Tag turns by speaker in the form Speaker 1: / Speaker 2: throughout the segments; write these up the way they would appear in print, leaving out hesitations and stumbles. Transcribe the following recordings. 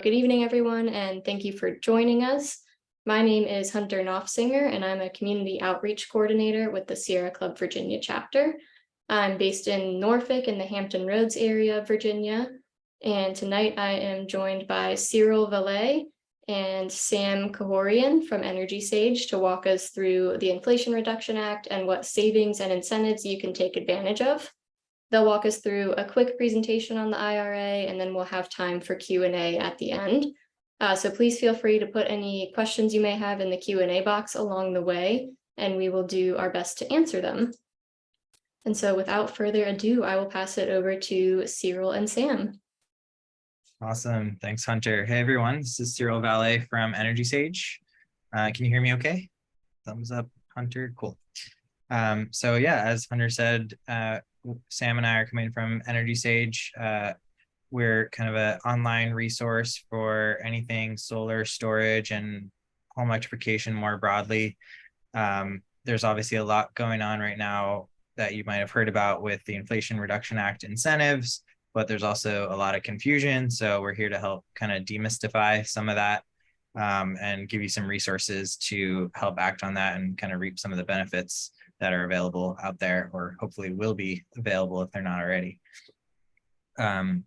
Speaker 1: Good evening, everyone, and thank you for joining us. My name is Hunter Knopfsinger, and I'm a Community Outreach Coordinator with the Sierra Club Virginia chapter. I'm based in Norfolk in the Hampton Roads area of Virginia, and tonight I am joined by Cyril Valet and Sam Kahorian from EnergySage to walk us through the Inflation Reduction Act and what savings and incentives you can take advantage of. They'll walk us through a quick presentation on the IRA, and then we'll have time for Q&A at the end. So please feel free to put any questions you may have in the Q&A box along the way, and we will do our best to answer them. And so without further ado, I will pass it over to Cyril and Sam.
Speaker 2: Awesome. Thanks, Hunter. Hey, everyone. This is Cyril Valet from EnergySage. Can you hear me okay? Thumbs up, Hunter. Cool. So yeah, as Hunter said, Sam and I are coming from EnergySage. We're kind of an online resource for anything solar storage and home electrification more broadly. There's obviously a lot going on right now that you might have heard about with the Inflation Reduction Act incentives, but there's also a lot of confusion. So we're here to help kind of demystify some of that and give you some resources to help act on that and kind of reap some of the benefits that are available out there, or hopefully will be available if they're not already.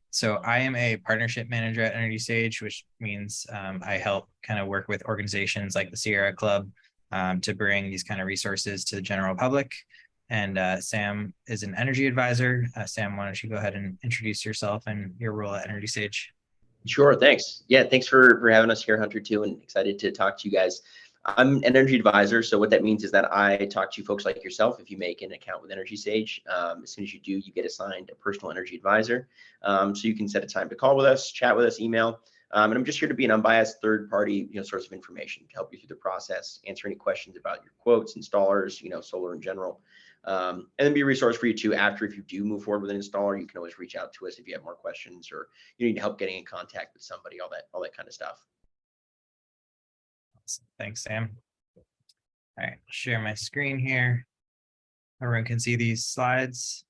Speaker 2: So I am a partnership manager at EnergySage, which means I help kind of work with organizations like the Sierra Club to bring these kind of resources to the general public. And Sam is an energy advisor. Sam, why don't you go ahead and introduce yourself and your role at EnergySage?
Speaker 3: Sure, thanks. Yeah, thanks for having us here, Hunter, too, and excited to talk to you guys. I'm an energy advisor, so what that means is that I talk to folks like yourself. If you make an account with EnergySage, as soon as you do, you get assigned a personal energy advisor. So you can set a time to call with us, chat with us, email. And I'm just here to be an unbiased third-party, source of information to help you through the process, answer any questions about your quotes, installers, solar in general, and then be a resource for you too. After, if you do move forward with an installer, you can always reach out to us if you have more questions or you need help getting in contact with somebody, all that kind of stuff.
Speaker 2: Thanks, Sam. All right, share my screen here. Everyone can see these slides.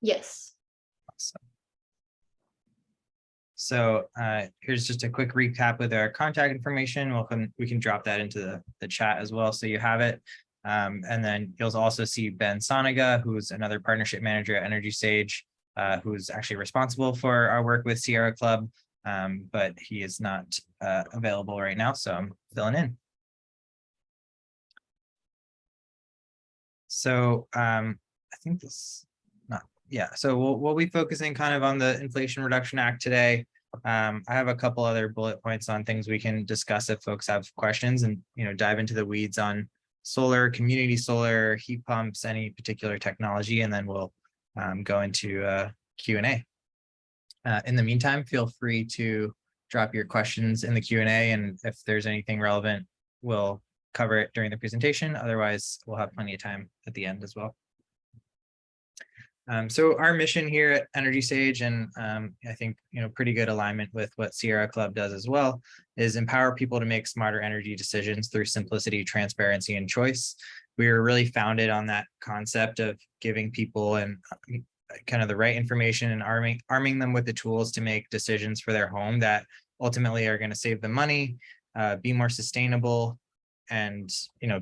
Speaker 1: Yes.
Speaker 2: Awesome. So here's just a quick recap with our contact information. We can drop that into the chat as well, so you have it. And then you'll also see Ben Soniga, who's another partnership manager at EnergySage, who's actually responsible for our work with Sierra Club. But he is not available right now, so I'm filling in. So I think so we'll be focusing kind of on the Inflation Reduction Act today. I have a couple other bullet points on things we can discuss if folks have questions, and dive into the weeds on solar, community solar, heat pumps, any particular technology, and then we'll go into Q&A. In the meantime, feel free to drop your questions in the Q&A, and if there's anything relevant, we'll cover it during the presentation. Otherwise, we'll have plenty of time at the end as well. So our mission here at EnergySage, and I think pretty good alignment with what Sierra Club does as well, is empower people to make smarter energy decisions through simplicity, transparency, and choice. We were really founded on that concept of giving people and kind of the right information and arming them with the tools to make decisions for their home that ultimately are going to save them money, be more sustainable, and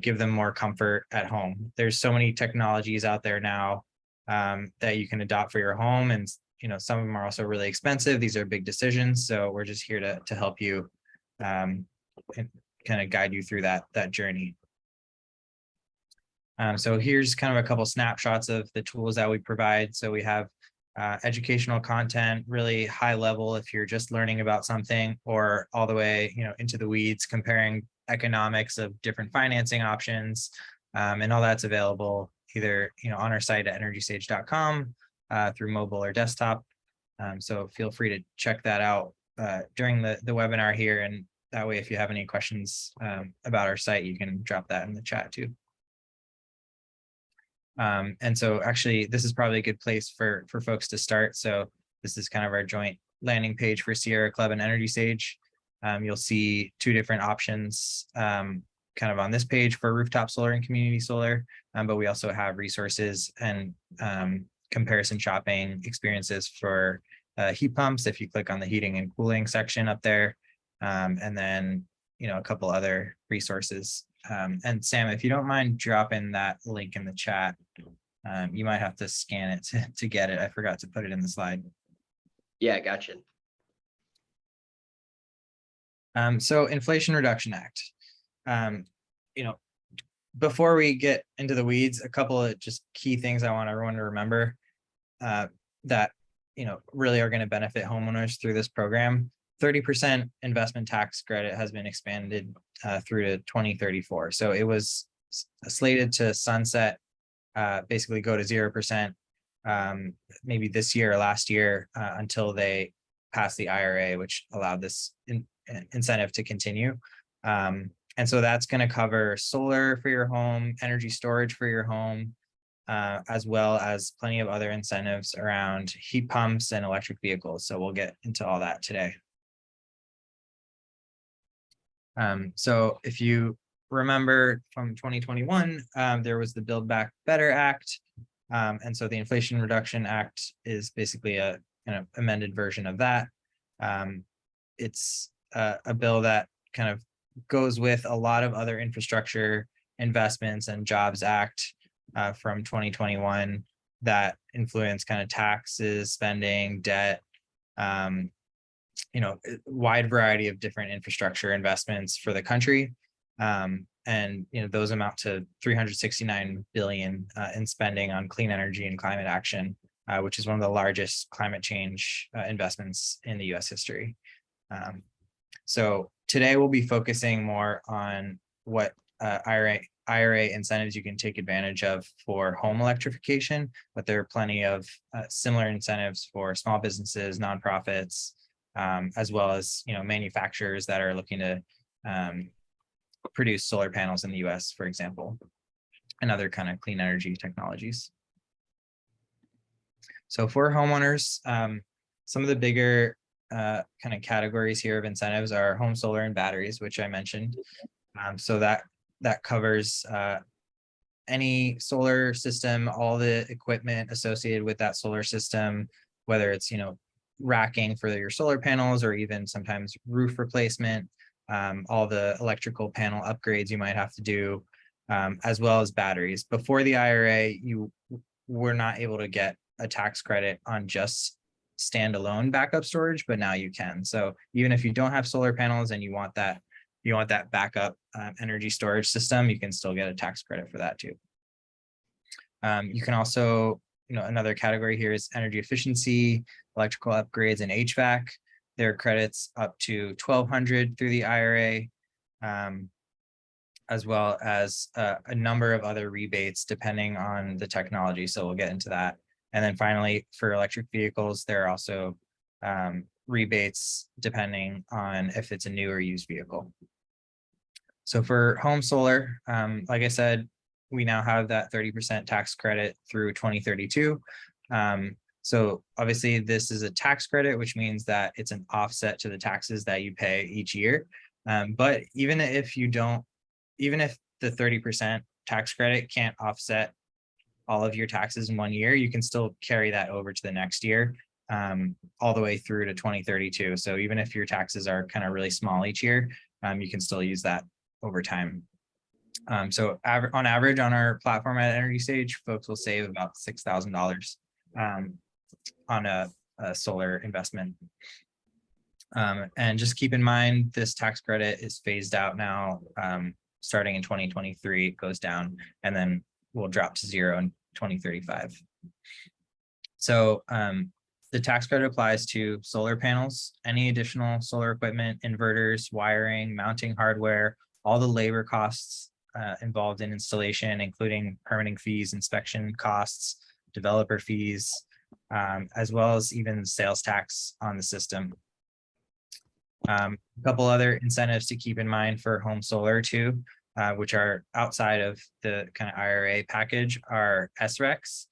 Speaker 2: give them more comfort at home. There's so many technologies out there now that you can adopt for your home, and some of them are also really expensive. These are big decisions, so we're just here to help you and kind of guide you through that journey. So here's kind of a couple snapshots of the tools that we provide. So we have educational content, really high level if you're just learning about something, or all the way into the weeds, comparing economics of different financing options, and all that's available either on our site at energysage.com through mobile or desktop. So feel free to check that out during the webinar here, and that way if you have any questions about our site, you can drop that in the chat too. And so actually, this is probably a good place for folks to start. So this is kind of our joint landing page for Sierra Club and EnergySage. You'll see two different options kind of on this page for rooftop solar and community solar, but we also have resources and comparison shopping experiences for heat pumps if you click on the heating and cooling section up there. And then, a couple other resources. And Sam, if you don't mind dropping that link in the chat, you might have to scan it to get it. I forgot to put it in the slide.
Speaker 3: Yeah, gotcha.
Speaker 2: So Inflation Reduction Act. Before we get into the weeds, a couple of just key things I want everyone to remember that really are going to benefit homeowners through this program. 30% investment tax credit has been expanded through to 2034. So it was slated to sunset, basically go to 0%, maybe this year or last year until they passed the IRA, which allowed this incentive to continue. And so that's going to cover solar for your home, energy storage for your home, as well as plenty of other incentives around heat pumps and electric vehicles. So we'll get into all that today. So if you remember from 2021, there was the Build Back Better Act. And so the Inflation Reduction Act is basically a kind of amended version of that. It's a bill that kind of goes with a lot of other infrastructure investments and Jobs Act from 2021 that influence kind of taxes, spending, debt, wide variety of different infrastructure investments for the country. And those amount to 369 billion in spending on clean energy and climate action, which is one of the largest climate change investments in the US history. So today we'll be focusing more on what IRA incentives you can take advantage of for home electrification, but there are plenty of similar incentives for small businesses, nonprofits, as well as manufacturers that are looking to produce solar panels in the US, for example, and other kind of clean energy technologies. So for homeowners, some of the bigger kind of categories here of incentives are home solar and batteries, which I mentioned. So that covers any solar system, all the equipment associated with that solar system, whether it's racking for your solar panels or even sometimes roof replacement, all the electrical panel upgrades you might have to do, as well as batteries. Before the IRA, you were not able to get a tax credit on just standalone backup storage, but now you can. So even if you don't have solar panels and you want that backup energy storage system, you can still get a tax credit for that too. You can also, another category here is energy efficiency, electrical upgrades, and HVAC. There are credits up to $1,200 through the IRA, as well as a number of other rebates depending on the technology. So we'll get into that. And then finally, for electric vehicles, there are also rebates depending on if it's a new or used vehicle. So for home solar, like I said, we now have that 30% tax credit through 2032. So obviously this is a tax credit, which means that it's an offset to the taxes that you pay each year. But even if the 30% tax credit can't offset all of your taxes in 1 year, you can still carry that over to the next year, all the way through to 2032. So even if your taxes are kind of really small each year, you can still use that over time. So on average on our platform at EnergySage, folks will save about $6,000 on a solar investment. And just keep in mind, this tax credit is phased out now, starting in 2023, it goes down, and then will drop to 0 in 2035. So the tax credit applies to solar panels, any additional solar equipment, inverters, wiring, mounting hardware, all the labor costs involved in installation, including permitting fees, inspection costs, developer fees, as well as even sales tax on the system. A couple other incentives to keep in mind for home solar too, which are outside of the kind of IRA package, are SRECs,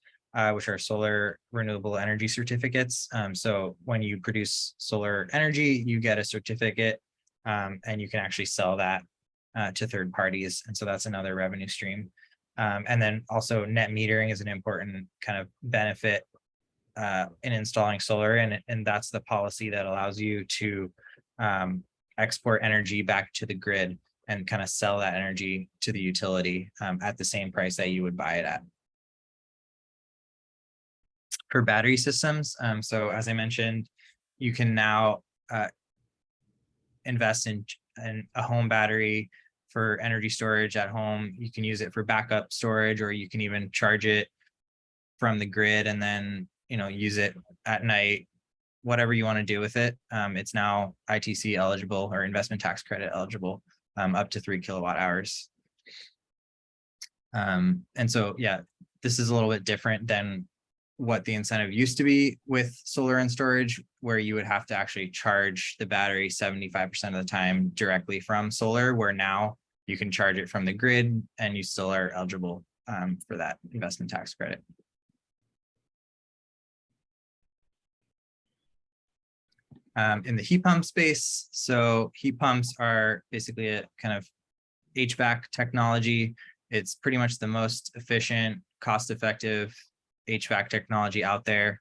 Speaker 2: which are solar renewable energy certificates. So when you produce solar energy, you get a certificate, and you can actually sell that to third parties. And so that's another revenue stream. And then also net metering is an important kind of benefit in installing solar, and that's the policy that allows you to export energy back to the grid and kind of sell that energy to the utility at the same price that you would buy it at. For battery systems, so as I mentioned, you can now invest in a home battery for energy storage at home. You can use it for backup storage, or you can even charge it from the grid and then, you know, use it at night, whatever you want to do with it. It's now ITC eligible, or investment tax credit eligible, up to 3 kilowatt hours. And so, yeah, this is a little bit different than what the incentive used to be with solar and storage, where you would have to actually charge the battery 75% of the time directly from solar, where now you can charge it from the grid and you still are eligible for that investment tax credit. In the heat pump space, so heat pumps are basically a kind of HVAC technology. It's pretty much the most efficient, cost-effective HVAC technology out there.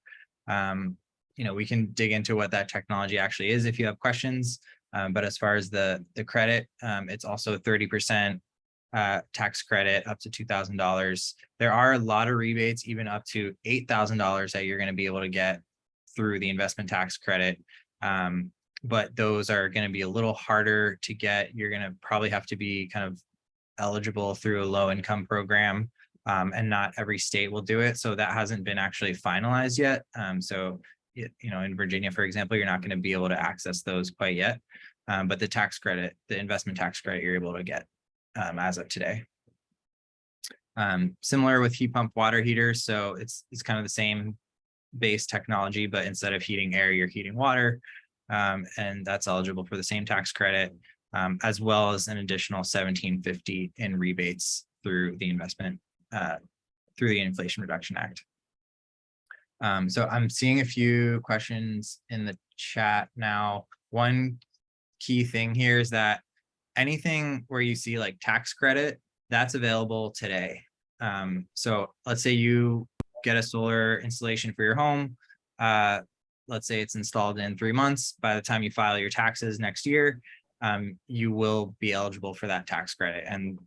Speaker 2: You know, we can dig into what that technology actually is if you have questions. But as far as the credit, it's also 30% tax credit up to $2,000. There are a lot of rebates, even up to $8,000 that you're going to be able to get through the investment tax credit. But those are going to be a little harder to get. You're going to probably have to be kind of eligible through a low income program, and not every state will do it. So that hasn't been actually finalized yet. So, you know, in Virginia, for example, you're not going to be able to access those quite yet. But the tax credit, the investment tax credit, you're able to get as of today. Similar with heat pump water heaters. So it's kind of the same base technology, but instead of heating air, you're heating water. And that's eligible for the same tax credit, as well as an additional $1,750 in rebates through the investment, through the Inflation Reduction Act. So I'm seeing a few questions in the chat now. One key thing here is that anything where you see like tax credit, that's available today. So let's say you get a solar installation for your home. Let's say it's installed in 3 months. By the time you file your taxes next year, you will be eligible for that tax credit. And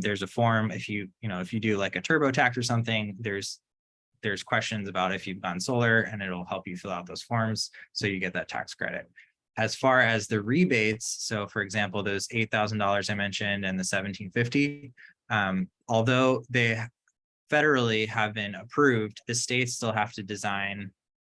Speaker 2: there's a form, if you do like a turbo tax or something, there's questions about if you've gone solar, and it'll help you fill out those forms so you get that tax credit. As far as the rebates, so for example, those $8,000 I mentioned and the $1,750, although they federally have been approved, the states still have to design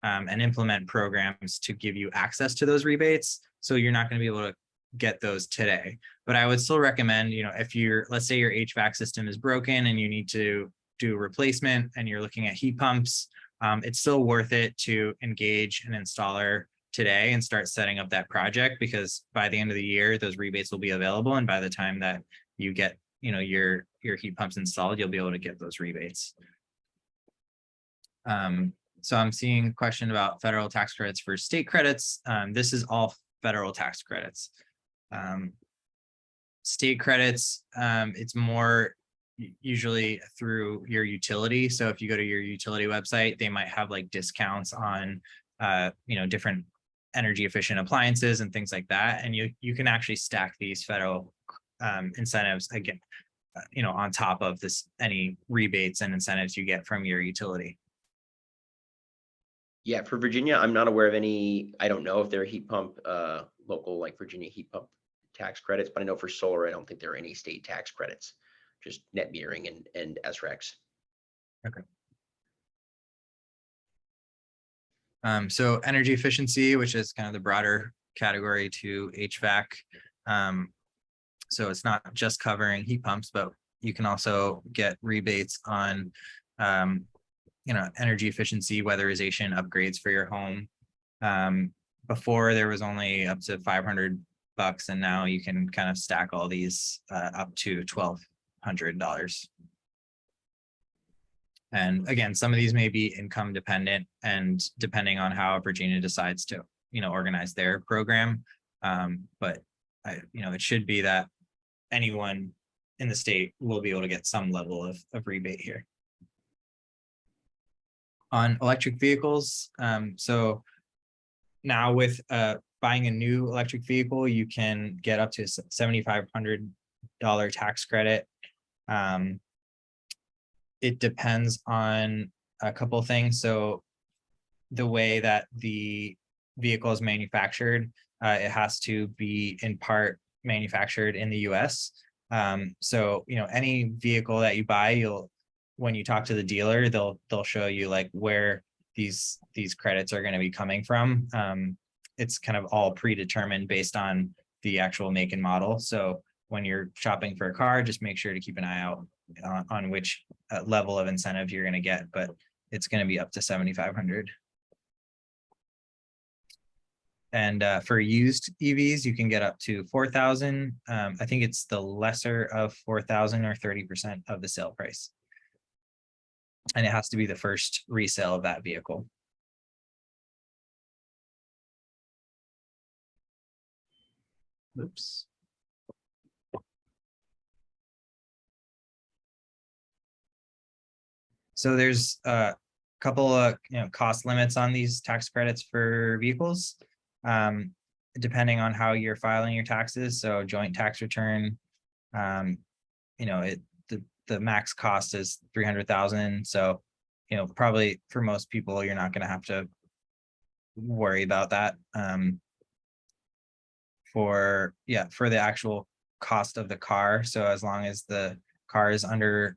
Speaker 2: and implement programs to give you access to those rebates. So you're not going to be able to get those today. But I would still recommend, you know, if let's say your HVAC system is broken and you need to do a replacement and you're looking at heat pumps, it's still worth it to engage an installer today and start setting up that project, because by the end of the year, those rebates will be available. And by the time that you get, you know, your heat pumps installed, you'll be able to get those rebates. So I'm seeing a question about federal tax credits for state credits. This is all federal tax credits. State credits, it's more usually through your utility. So if you go to your utility website, they might have like discounts on, you know, different energy efficient appliances and things like that. And you can actually stack these federal incentives again, you know, on top of this, any rebates and incentives you get from your utility.
Speaker 3: Yeah, for Virginia, I'm not aware of any. I don't know if there are heat pump, local like Virginia heat pump tax credits, but I know for solar, I don't think there are any state tax credits, just net metering and SRECs.
Speaker 2: Okay. So energy efficiency, which is kind of the broader category to HVAC. So it's not just covering heat pumps, but you can also get rebates on, you know, energy efficiency, weatherization upgrades for your home. Before there was only up to $500, and now you can kind of stack all these up to $1,200. And again, some of these may be income dependent, and depending on how Virginia decides to, you know, organize their program. But you know, it should be that anyone in the state will be able to get some level of rebate here. on electric vehicles. So now with buying a new electric vehicle, you can get up to $7,500 tax credit. It depends on a couple of things. So the way that the vehicle is manufactured, it has to be in part manufactured in the US. So, any vehicle that you buy, when you talk to the dealer, they'll show you like where these credits are going to be coming from. It's kind of all predetermined based on the actual make and model. So when you're shopping for a car, just make sure to keep an eye out on which level of incentive you're going to get, but it's going to be up to 7,500. And for used EVs, you can get up to 4,000. I think it's the lesser of 4,000 or 30% of the sale price. And it has to be the first resale of that vehicle. Oops. So there's a couple of cost limits on these tax credits for vehicles, depending on how you're filing your taxes. So joint tax return, the max cost is 300,000. So probably for most people, you're not going to have to worry about that. For the actual cost of the car. So as long as the car is under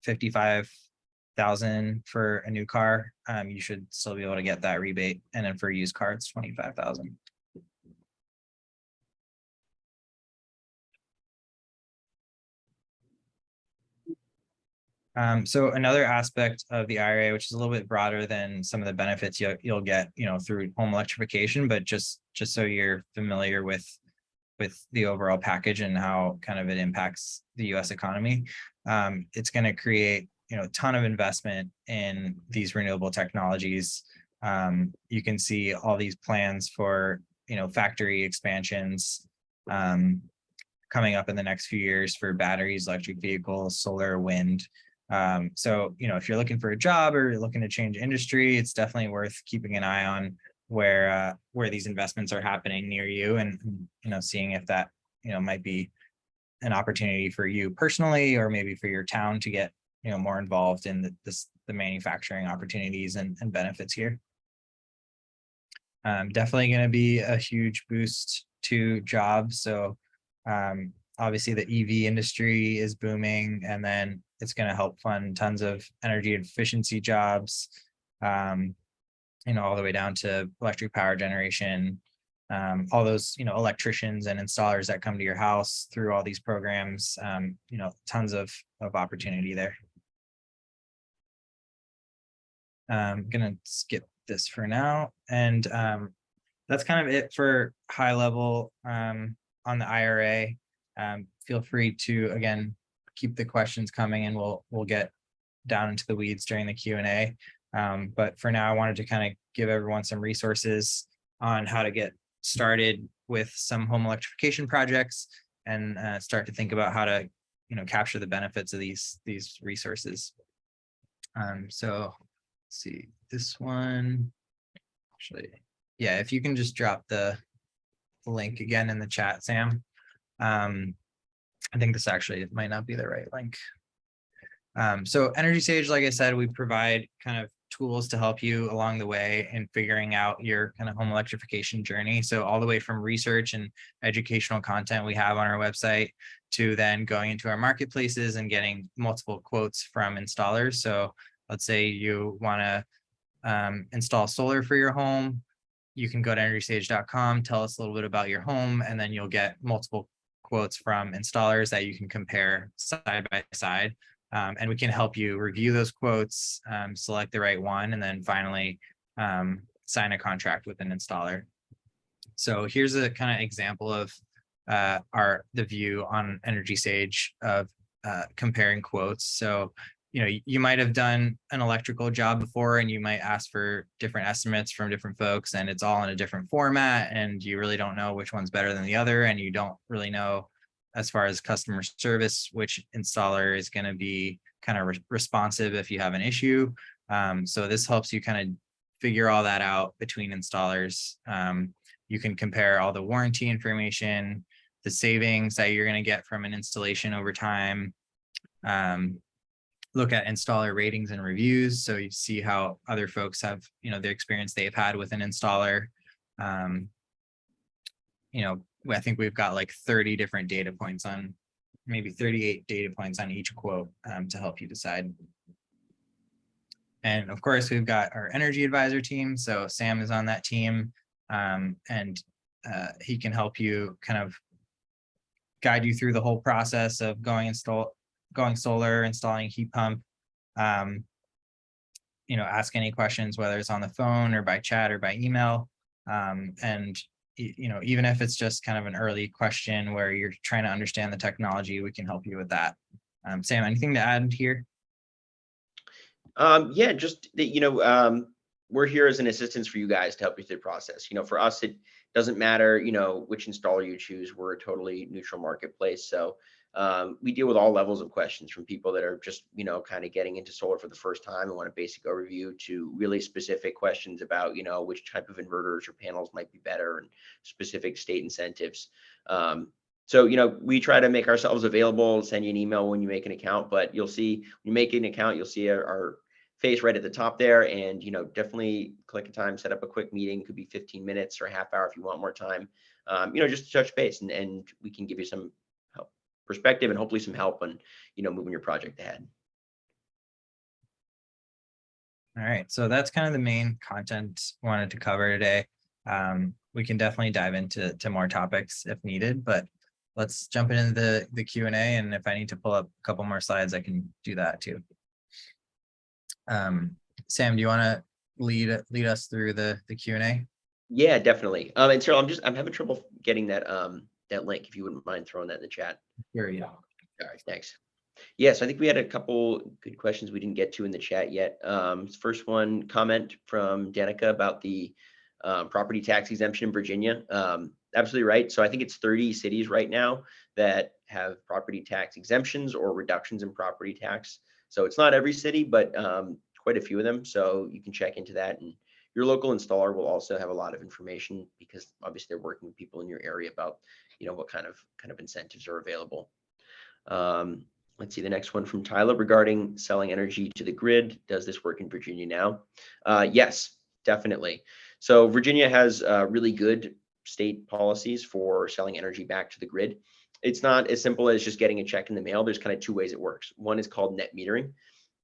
Speaker 2: 55,000 for a new car, you should still be able to get that rebate. And then for a used car, it's 25,000. So another aspect of the IRA, which is a little bit broader than some of the benefits you'll get, through home electrification, but just so you're familiar with the overall package and how kind of it impacts the U.S. economy, it's going to create a ton of investment in these renewable technologies. You can see all these plans for factory expansions coming up in the next few years for batteries, electric vehicles, solar, wind. So if you're looking for a job or you're looking to change industry, it's definitely worth keeping an eye on where these investments are happening near you, and seeing if that might be an opportunity for you personally, or maybe for your town to get more involved in the manufacturing opportunities and benefits here. Definitely going to be a huge boost to jobs. So obviously the EV industry is booming, and then it's going to help fund tons of energy efficiency jobs, all the way down to electric power generation, all those, electricians and installers that come to your house through all these programs, tons of opportunity there. I'm going to skip this for now. And that's kind of it for high level on the IRA. Feel free to, again, keep the questions coming, and we'll get down into the weeds during the Q&A. But for now, I wanted to kind of give everyone some resources on how to get started with some home electrification projects, and start to think about how to, capture the benefits of these resources. So let's see this one. Actually, yeah, if you can just drop the link again in the chat, Sam. I think this actually might not be the right link. So EnergySage, like I said, we provide kind of tools to help you along the way in figuring out your kind of home electrification journey. So all the way from research and educational content we have on our website, to then going into our marketplaces and getting multiple quotes from installers. So let's say you want to install solar for your home. You can go to EnergySage.com, tell us a little bit about your home, and then you'll get multiple quotes from installers that you can compare side by side. And we can help you review those quotes, select the right one, and then finally sign a contract with an installer. So here's a kind of example of the view on EnergySage of comparing quotes. So you might have done an electrical job before, and you might ask for different estimates from different folks, and it's all in a different format, and you really don't know which one's better than the other, and you don't really know, as far as customer service, which installer is going to be kind of responsive if you have an issue. So this helps you kind of figure all that out between installers. You can compare all the warranty information, the savings that you're going to get from an installation over time. Look at installer ratings and reviews, so you see how other folks have, the experience they've had with an installer. I think we've got like 30 different data points on, maybe 38 data points on each quote to help you decide. And of course, we've got our energy advisor team. So Sam is on that team, and he can help you kind of guide you through the whole process of going solar, installing a heat pump. Ask any questions, whether it's on the phone or by chat or by email. And even if it's just kind of an early question where you're trying to understand the technology, we can help you with that. Sam, anything to add here?
Speaker 3: Yeah, just that, we're here as an assistance for you guys to help you through the process. For us, it doesn't matter, which installer you choose. We're a totally neutral marketplace. So we deal with all levels of questions, from people that are just, kind of getting into solar for the first time and want a basic overview, to really specific questions about, which type of inverters or panels might be better, and specific state incentives. So, we try to make ourselves available, send you an email when you make an account, but you'll see when you make an account, you'll see our face right at the top there. And, definitely click a time, set up a quick meeting. Could be 15 minutes or a half hour if you want more time, just to touch base, and we can give you some help, perspective, and hopefully some help on, moving your project ahead.
Speaker 2: All right, so that's kind of the main content I wanted to cover today. We can definitely dive into more topics if needed, but let's jump into the Q&A, and if I need to pull up a couple more slides, I can do that too. Sam, do you want to lead us through the Q&A?
Speaker 3: Yeah, definitely. And Cyril, I'm having trouble getting that link, if you wouldn't mind throwing that in the chat.
Speaker 2: Here, yeah.
Speaker 3: All right, thanks. Yeah, so I think we had a couple good questions we didn't get to in the chat yet. First one, comment from Danica about the property tax exemption in Virginia. Absolutely right. So I think it's 30 cities right now that have property tax exemptions or reductions in property tax. So it's not every city, but quite a few of them. So you can check into that, and your local installer will also have a lot of information, because obviously they're working with people in your area about, what kind of incentives are available. Let's see, the next one from Tyler regarding selling energy to the grid. Does this work in Virginia now? Yes, definitely. So Virginia has really good state policies for selling energy back to the grid. It's not as simple as just getting a check in the mail. There's kind of two ways it works. One is called net metering.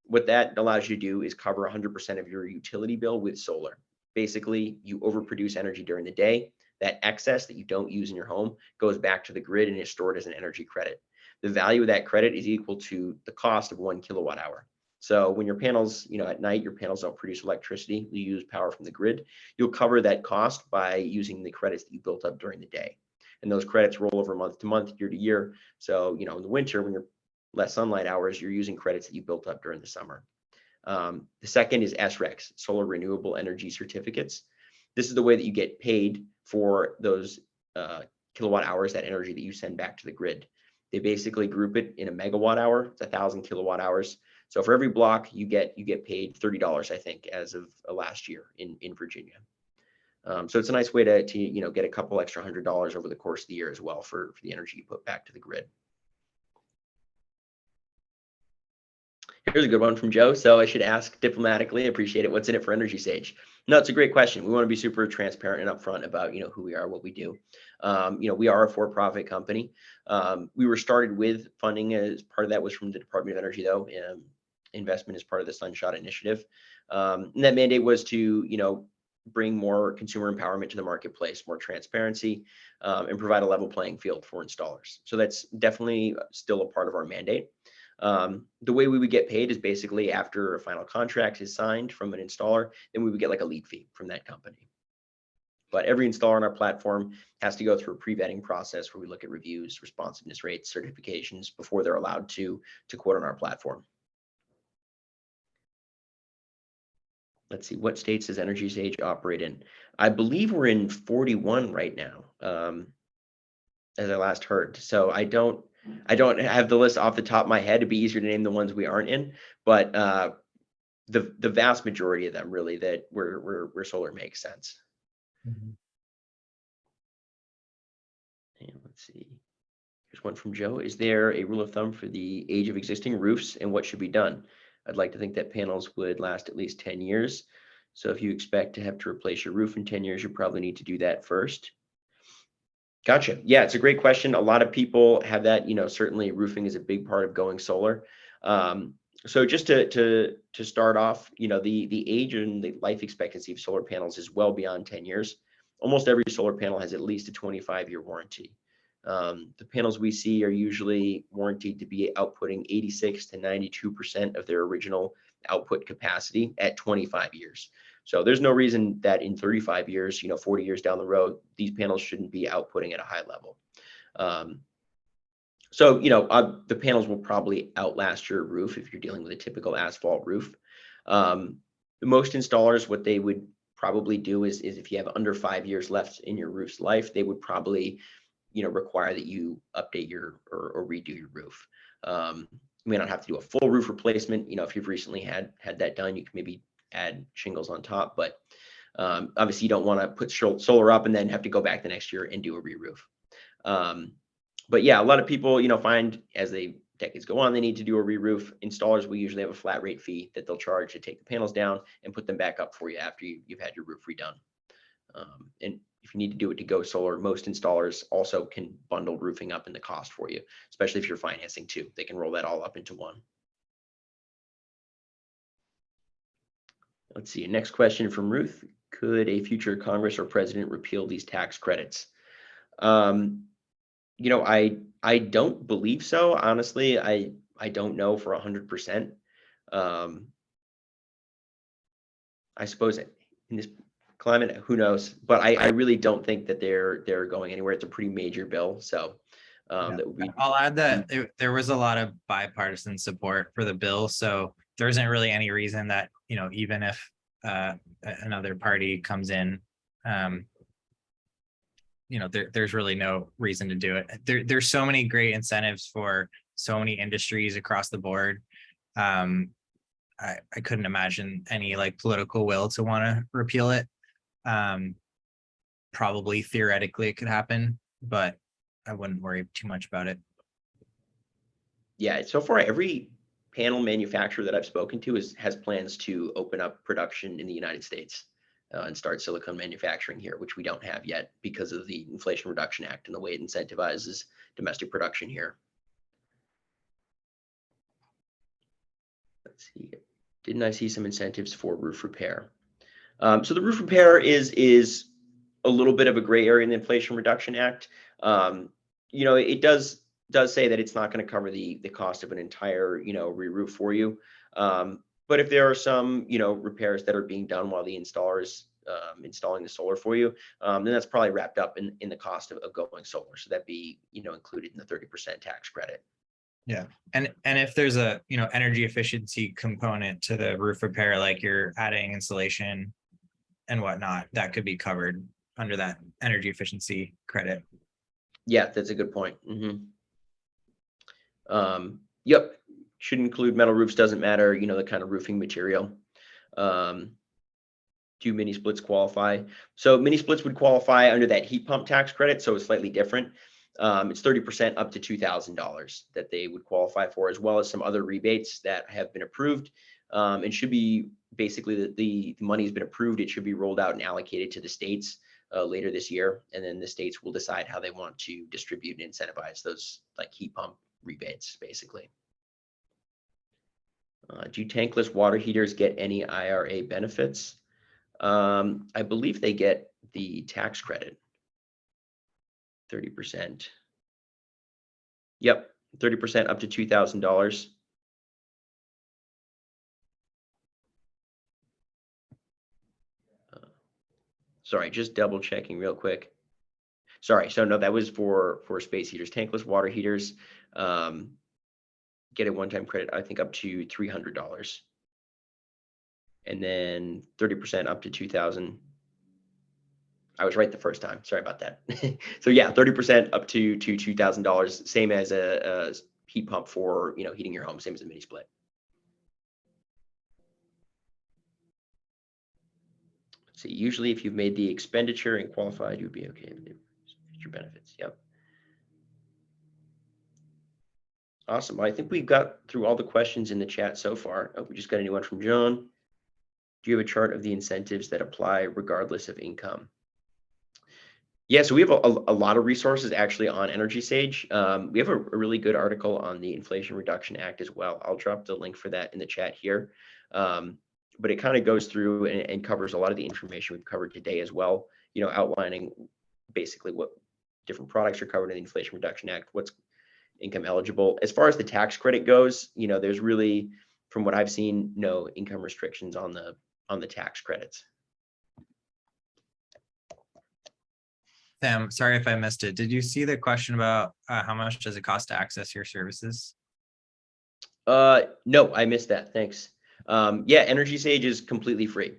Speaker 3: What that allows you to do is cover 100% of your utility bill with solar. Basically, you overproduce energy during the day. That excess that you don't use in your home goes back to the grid and is stored as an energy credit. The value of that credit is equal to the cost of 1 kilowatt hour. So when your panels, at night, your panels don't produce electricity, you use power from the grid, you'll cover that cost by using the credits that you built up during the day. And those credits roll over month to month, year to year. So, in the winter, when you're less sunlight hours, you're using credits that you built up during the summer. The second is SRECs, Solar Renewable Energy Certificates. This is the way that you get paid for those kilowatt hours, that energy that you send back to the grid. They basically group it in a megawatt hour. It's 1,000 kilowatt hours. So for every block you get paid $30, I think, as of last year in Virginia. So it's a nice way to get a couple extra $100 over the course of the year as well for the energy you put back to the grid. Here's a good one from Joe. So I should ask diplomatically, appreciate it, what's in it for EnergySage? No, it's a great question. We want to be super transparent and upfront about, who we are, what we do. We are a for-profit company. We were started with funding, as part of that was from the Department of Energy, though. Investment is part of the Sunshot Initiative. And that mandate was to, bring more consumer empowerment to the marketplace, more transparency, and provide a level playing field for installers. So that's definitely still a part of our mandate. The way we would get paid is basically after a final contract is signed from an installer, then we would get like a lead fee from that company. But every installer on our platform has to go through a pre-vetting process where we look at reviews, responsiveness rates, certifications before they're allowed to quote on our platform. Let's see, what states does EnergySage operate in? I believe we're in 41 right now, as I last heard. So I don't have the list off the top of my head. It'd be easier to name the ones we aren't in, but the vast majority of them really that where solar makes sense.
Speaker 2: Mhm.
Speaker 3: And let's see. Here's one from Joe. Is there a rule of thumb for the age of existing roofs and what should be done? I'd like to think that panels would last at least 10 years. So if you expect to have to replace your roof in 10 years, you probably need to do that first. Gotcha. Yeah, it's a great question. A lot of people have that, certainly roofing is a big part of going solar. So just to start off, the age and the life expectancy of solar panels is well beyond 10 years. Almost every solar panel has at least a 25-year warranty. The panels we see are usually warranted to be outputting 86 to 92% of their original output capacity at 25 years. So there's no reason that in 35 years, 40 years down the road, these panels shouldn't be outputting at a high level. The panels will probably outlast your roof if you're dealing with a typical asphalt roof. Most installers, what they would probably do is if you have under 5 years left in your roof's life, they would probably require that you update or redo your roof. You may not have to do a full roof replacement. If you've recently had that done, you can maybe add shingles on top, but obviously you don't want to put solar up and then have to go back the next year and do a re-roof. But yeah, a lot of people, find as decades go on, they need to do a re-roof. Installers will usually have a flat rate fee that they'll charge to take the panels down and put them back up for you after you've had your roof redone. And if you need to do it to go solar, most installers also can bundle roofing up in the cost for you, especially if you're financing too. They can roll that all up into one. Let's see, next question from Ruth. Could a future Congress or president repeal these tax credits? I don't believe so. Honestly, I don't know for 100%. I suppose in this climate, who knows? But I really don't think that they're going anywhere. It's a pretty major bill, so that would be.
Speaker 2: I'll add that there was a lot of bipartisan support for the bill, so there isn't really any reason that even if another party comes in, there's really no reason to do it. There's so many great incentives for so many industries across the board. I couldn't imagine any political will to want to repeal it. Probably theoretically it could happen, but I wouldn't worry too much about it.
Speaker 3: Yeah, so far every panel manufacturer that I've spoken to has plans to open up production in the United States and start silicone manufacturing here, which we don't have yet because of the Inflation Reduction Act and the way it incentivizes domestic production here. Let's see, didn't I see some incentives for roof repair? So the roof repair is a little bit of a gray area in the Inflation Reduction Act. It does say that it's not going to cover the cost of an entire re-roof for you. But if there are some repairs that are being done while the installer is installing the solar for you, then that's probably wrapped up in the cost of going solar. So that'd be included in the 30% tax credit.
Speaker 2: Yeah, and if there's a energy efficiency component to the roof repair, like you're adding insulation and whatnot, that could be covered under that energy efficiency credit.
Speaker 3: Yeah, that's a good point. Yep, should include metal roofs, doesn't matter, the kind of roofing material. Do mini splits qualify? So mini splits would qualify under that heat pump tax credit, so it's slightly different. It's 30% up to $2,000 that they would qualify for, as well as some other rebates that have been approved. And should be basically the money's been approved. It should be rolled out and allocated to the states later this year, and then the states will decide how they want to distribute and incentivize those heat pump rebates, basically. Do tankless water heaters get any IRA benefits? I believe they get the tax credit, 30%. Yep, 30% up to $2,000. Sorry, just double checking real quick. Sorry, so no, that was for space heaters. Tankless water heaters get a one-time credit, I think up to $300. And then 30% up to $2,000. I was right the first time. Sorry about that. So yeah, 30% up to $2,000, same as a heat pump for heating your home, same as a mini split. So usually if you've made the expenditure and qualified, you'd be okay with the future benefits. Yep. Awesome. I think we've got through all the questions in the chat so far. Oh, we just got a new one from John. Do you have a chart of the incentives that apply regardless of income? Yeah, so we have a lot of resources actually on EnergySage. We have a really good article on the Inflation Reduction Act as well. I'll drop the link for that in the chat here. But it kind of goes through and covers a lot of the information we've covered today as well, you know, outlining basically what different products are covered in the Inflation Reduction Act, what's income eligible. As far as the tax credit goes, you know, there's really, from what I've seen, no income restrictions on the tax credits.
Speaker 2: Sam, sorry if I missed it. Did you see the question about how much does it cost to access your services?
Speaker 3: No, I missed that. Thanks. Yeah, EnergySage is completely free.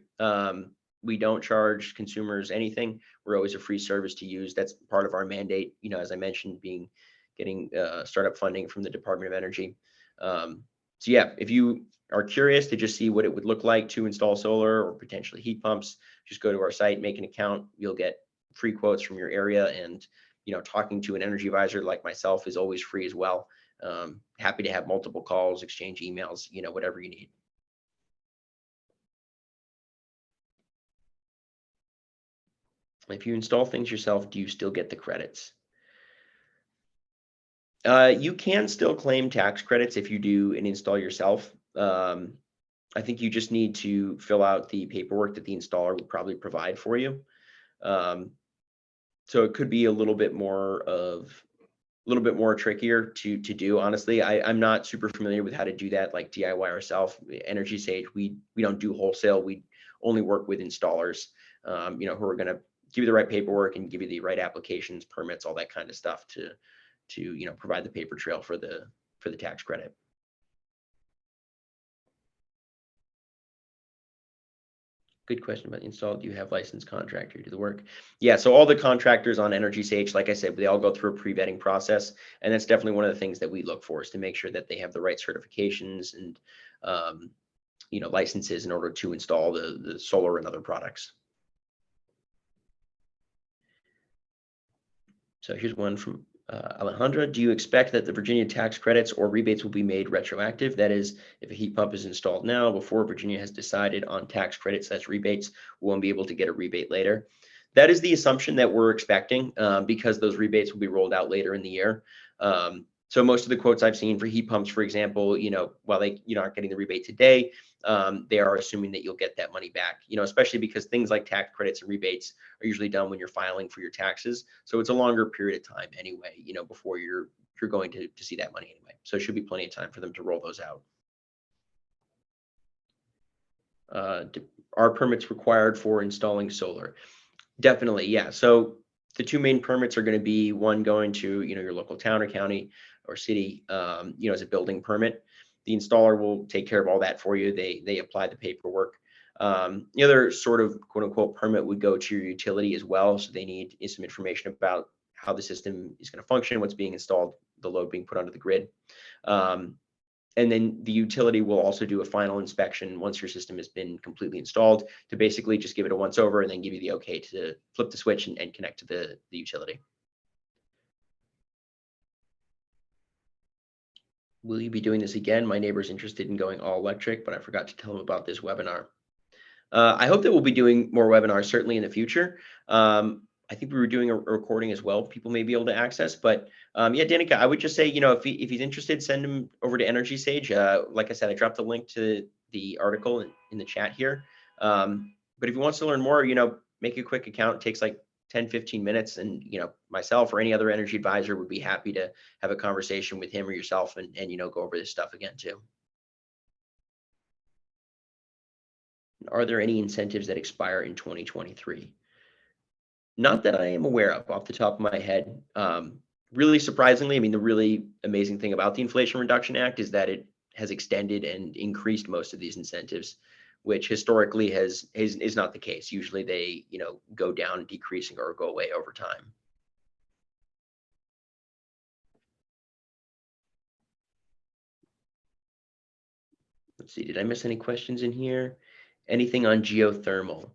Speaker 3: We don't charge consumers anything. We're always a free service to use. That's part of our mandate. You know, as I mentioned, getting startup funding from the Department of Energy. So yeah, if you are curious to just see what it would look like to install solar or potentially heat pumps, just go to our site, make an account. You'll get free quotes from your area, and you know, talking to an energy advisor like myself is always free as well. Happy to have multiple calls, exchange emails, you know, whatever you need. If you install things yourself, do you still get the credits? You can still claim tax credits if you do an install yourself. I think you just need to fill out the paperwork that the installer would probably provide for you. So it could be a little bit more trickier to do. Honestly, I'm not super familiar with how to do that, like DIY ourselves. EnergySage, we don't do wholesale. We only work with installers, you know, who are going to give you the right paperwork and give you the right applications, permits, all that kind of stuff to you know, provide the paper trail for the tax credit. Good question about the install. Do you have licensed contractor to do the work? Yeah, so all the contractors on EnergySage, like I said, they all go through a pre-vetting process, and that's definitely one of the things that we look for, is to make sure that they have the right certifications and you know, licenses in order to install the solar and other products. So here's one from Alejandra. Do you expect that the Virginia tax credits or rebates will be made retroactive? That is, if a heat pump is installed now before Virginia has decided on tax credits / rebates, we won't be able to get a rebate later. That is the assumption that we're expecting, because those rebates will be rolled out later in the year. So most of the quotes I've seen for heat pumps, for example, you know, while you're not getting the rebate today, they are assuming that you'll get that money back, you know, especially because things like tax credits and rebates are usually done when you're filing for your taxes. So it's a longer period of time anyway, you know, before you're going to see that money anyway. So it should be plenty of time for them to roll those out. Are permits required for installing solar? Definitely, yeah. So the two main permits are going to be one going to, you know, your local town or county or city, you know, as a building permit. The installer will take care of all that for you. They apply the paperwork. The other sort of quote unquote permit would go to your utility as well. So they need some information about how the system is going to function, what's being installed, the load being put onto the grid. And then the utility will also do a final inspection once your system has been completely installed, to basically just give it a once over and then give you the okay to flip the switch and connect to the utility. Will you be doing this again? My neighbor's interested in going all electric, but I forgot to tell him about this webinar. I hope that we'll be doing more webinars, certainly in the future. I think we were doing a recording as well, people may be able to access, but yeah, Danica, I would just say, you know, if he's interested, send him over to EnergySage. Like I said, I dropped the link to the article in the chat here. But if he wants to learn more, you know, make a quick account. It takes like 10-15 minutes, and you know, myself or any other energy advisor would be happy to have a conversation with him or yourself and you know, go over this stuff again too. Are there any incentives that expire in 2023? Not that I am aware of off the top of my head. Really surprisingly, I mean, the really amazing thing about the Inflation Reduction Act is that it has extended and increased most of these incentives, which historically is not the case. Usually they, you know, go down, decreasing, or go away over time. Let's see, did I miss any questions in here? Anything on geothermal?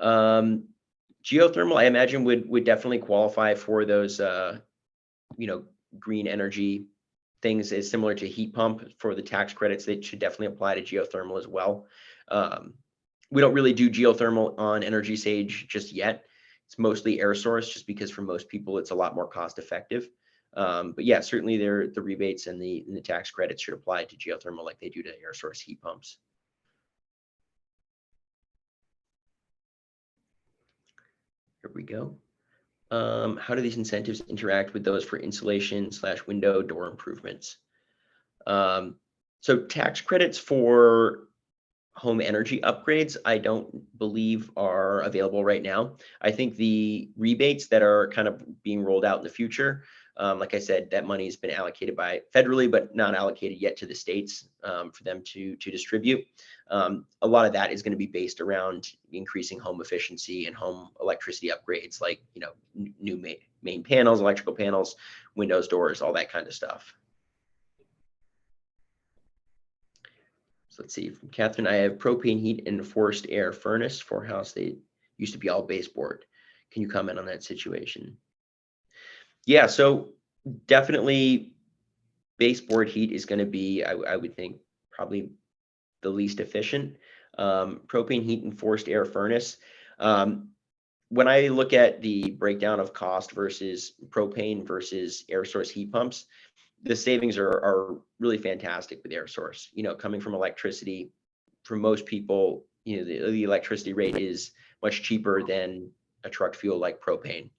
Speaker 3: Geothermal, I imagine would definitely qualify for those, green energy things. Is similar to heat pump for the tax credits. They should definitely apply to geothermal as well. We don't really do geothermal on EnergySage just yet. It's mostly air source, just because for most people it's a lot more cost effective. But yeah, certainly the rebates and the tax credits should apply to geothermal like they do to air source heat pumps. Here we go. How do these incentives interact with those for insulation/window door improvements? So tax credits for home energy upgrades, I don't believe are available right now. I think the rebates that are kind of being rolled out in the future, like I said, that money has been allocated by federally, but not allocated yet to the states for them to distribute. A lot of that is going to be based around increasing home efficiency and home electricity upgrades, like new main panels, electrical panels, windows, doors, all that kind of stuff. Let's see, from Catherine, I have propane heat and forced air furnace for house. They used to be all baseboard. Can you comment on that situation? Yeah, so definitely baseboard heat is going to be, I would think, probably the least efficient. Propane heat and forced air furnace. When I look at the breakdown of cost versus propane versus air source heat pumps, the savings are really fantastic with air source. Coming from electricity, for most people, the electricity rate is much cheaper than a truck fuel like propane.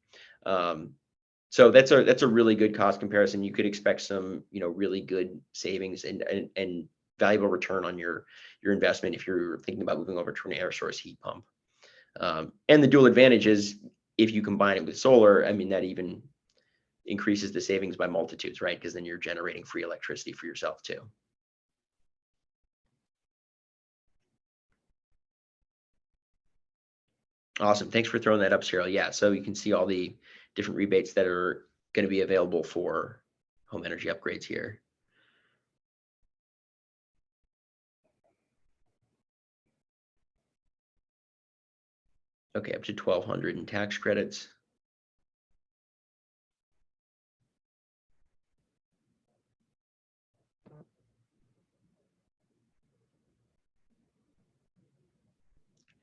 Speaker 3: So that's a really good cost comparison. You could expect some really good savings and valuable return on your investment if you're thinking about moving over to an air source heat pump. And the dual advantage is, if you combine it with solar, I mean, that even increases the savings by multitudes, right? Because then you're generating free electricity for yourself too. Awesome. Thanks for throwing that up, Cyril. Yeah, so you can see all the different rebates that are going to be available for home energy upgrades here. Okay, up to 1,200 in tax credits.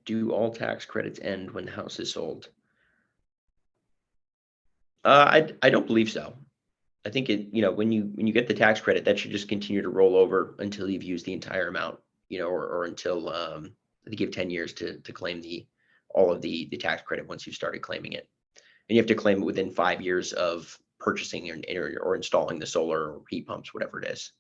Speaker 3: Do all tax credits end when the house is sold? I don't believe so. I think when you get the tax credit, that should just continue to roll over until you've used the entire amount, or until I think you have 10 years to claim all of the tax credit once you've started claiming it. And you have to claim it within 5 years of purchasing or installing the solar or heat pumps, whatever it is.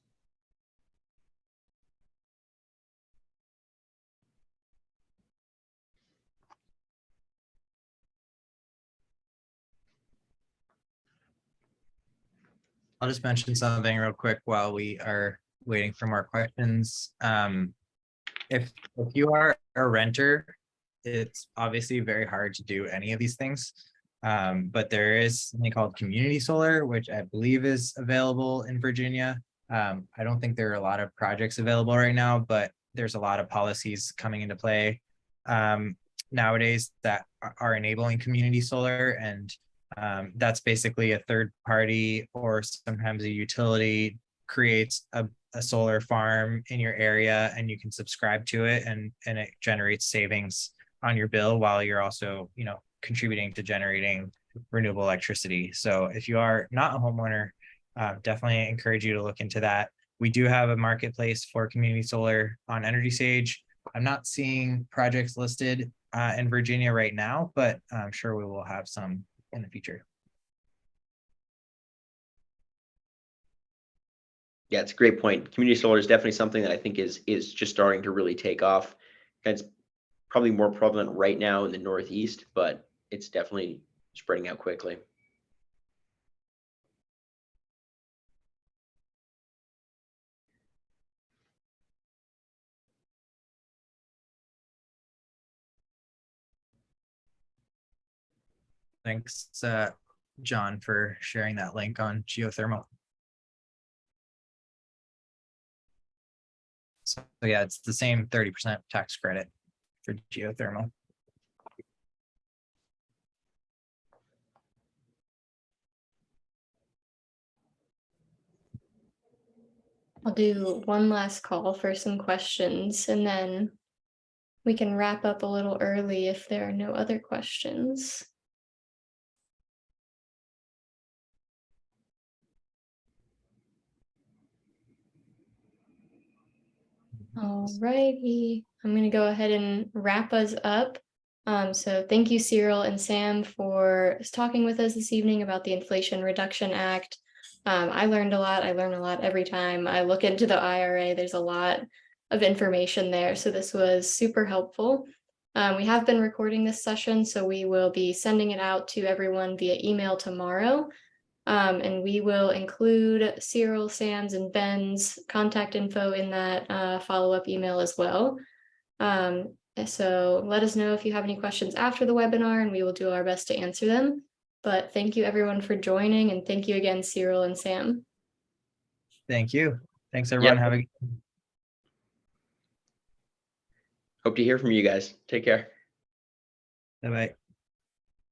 Speaker 2: I'll just mention something real quick while we are waiting for more questions. If you are a renter, it's obviously very hard to do any of these things. But there is something called community solar, which I believe is available in Virginia. I don't think there are a lot of projects available right now, but there's a lot of policies coming into play nowadays that are enabling community solar, and that's basically a third party or sometimes a utility creates a solar farm in your area, and you can subscribe to it, and it generates savings on your bill while you're also contributing to generating renewable electricity. So if you are not a homeowner, definitely encourage you to look into that. We do have a marketplace for community solar on EnergySage. I'm not seeing projects listed in Virginia right now, but I'm sure we will have some in the future.
Speaker 3: Yeah, it's a great point. Community solar is definitely something that I think is just starting to really take off. It's probably more prevalent right now in the Northeast, but it's definitely spreading out quickly.
Speaker 2: Thanks, John, for sharing that link on geothermal. So yeah, it's the same 30% tax credit for geothermal.
Speaker 1: I'll do one last call for some questions and then we can wrap up a little early if there are no other questions. Alrighty, I'm gonna go ahead and wrap us up. So thank you, Cyril and Sam, for talking with us this evening about the Inflation Reduction Act. I learned a lot. I learn a lot every time I look into the IRA. There's a lot of information there, so this was super helpful. We have been recording this session, so we will be sending it out to everyone via email tomorrow. And we will include Cyril, Sam's, and Ben's contact info in that follow-up email as well. So let us know if you have any questions after the webinar, and we will do our best to answer them. But thank you everyone for joining, and thank you again, Cyril and Sam.
Speaker 2: Thank you. Thanks, everyone.
Speaker 3: Yep.
Speaker 2: Have a
Speaker 3: Hope to hear from you guys. Take care.
Speaker 2: bye-bye.